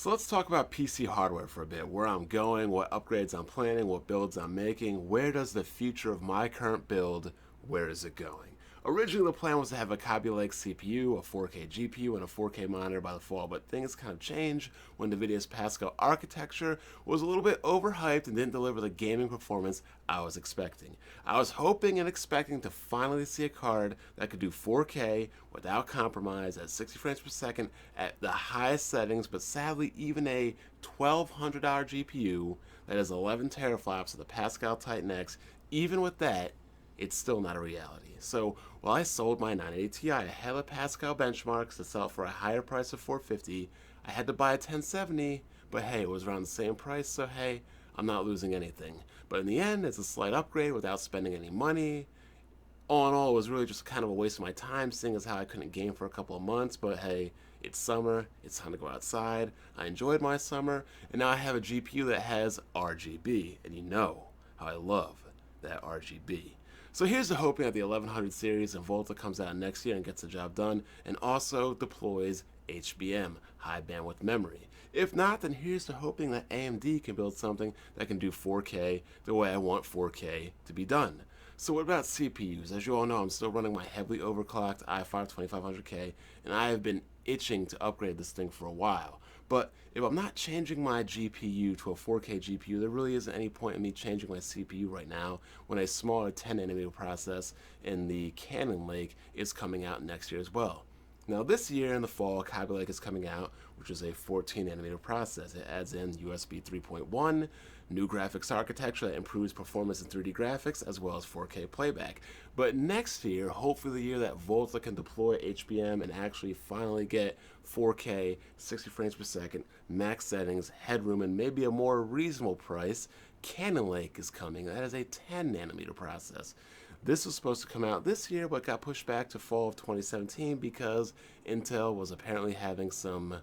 So let's talk about PC hardware for a bit. Where I'm going, what upgrades I'm planning, what builds I'm making, where does the future of my current build, where is it going? Originally the plan was to have a Kabylake CPU, a 4K GPU, and a 4K monitor by the fall, but things kind of changed when NVIDIA's Pascal architecture was a little bit overhyped and didn't deliver the gaming performance I was expecting. I was hoping and expecting to finally see a card that could do 4K without compromise at 60 frames per second at the highest settings, but sadly even a $1,200 GPU that is 11 teraflops of the Pascal Titan X, even with that, it's still not a reality. So while I sold my 980 Ti ahead of the Pascal benchmarks to sell for a higher price of $450, I had to buy a 1070, but hey, it was around the same price, so hey, I'm not losing anything. But in the end, it's a slight upgrade without spending any money. All in all, it was really just kind of a waste of my time, seeing as how I couldn't game for a couple of months, but hey, it's summer, it's time to go outside. I enjoyed my summer, and now I have a GPU that has RGB, and you know how I love that RGB. So here's the hoping that the 1100 series and Volta comes out next year and gets the job done, and also deploys HBM, high bandwidth memory. If not, then here's the hoping that AMD can build something that can do 4K the way I want 4K to be done. So what about CPUs? As you all know, I'm still running my heavily overclocked i5 2500K, and I have been itching to upgrade this thing for a while. But if I'm not changing my GPU to a 4K GPU, there really isn't any point in me changing my CPU right now when a smaller 10nm process in the Cannon Lake is coming out next year as well. Now this year in the fall, Kabylake is coming out, which is a 14nm process. It adds in USB 3.1, new graphics architecture that improves performance in 3D graphics, as well as 4K playback. But next year, hopefully the year that Volta can deploy HBM and actually finally get 4K, 60 frames per second, max settings, headroom, and maybe a more reasonable price, Cannon Lake is coming. That is a 10nm process. This was supposed to come out this year, but got pushed back to fall of 2017 because Intel was apparently having some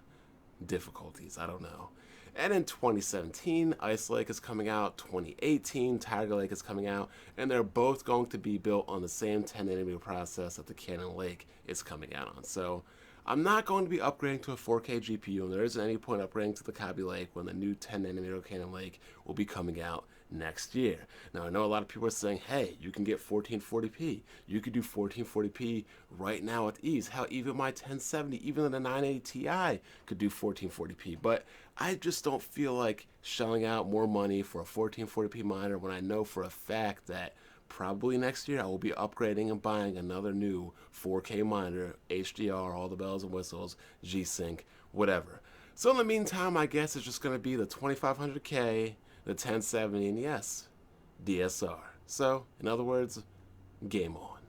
difficulties. I don't know. And in 2017, Ice Lake is coming out, 2018, Tiger Lake is coming out, and they're both going to be built on the same 10nm process that the Cannon Lake is coming out on. So I'm not going to be upgrading to a 4K GPU, and there isn't any point upgrading to the Kabylake when the new 10nm Cannon Lake will be coming out next year. Now I know a lot of people are saying, hey, you can get 1440p. You could do 1440p right now with ease. Hell, even my 1070, even the 980 Ti could do 1440p. But I just don't feel like shelling out more money for a 1440p monitor when I know for a fact that probably next year I will be upgrading and buying another new 4K monitor, HDR, all the bells and whistles, G-Sync, whatever. So in the meantime, I guess it's just going to be the 2500K, the 1070, and yes, DSR. So, in other words, game on.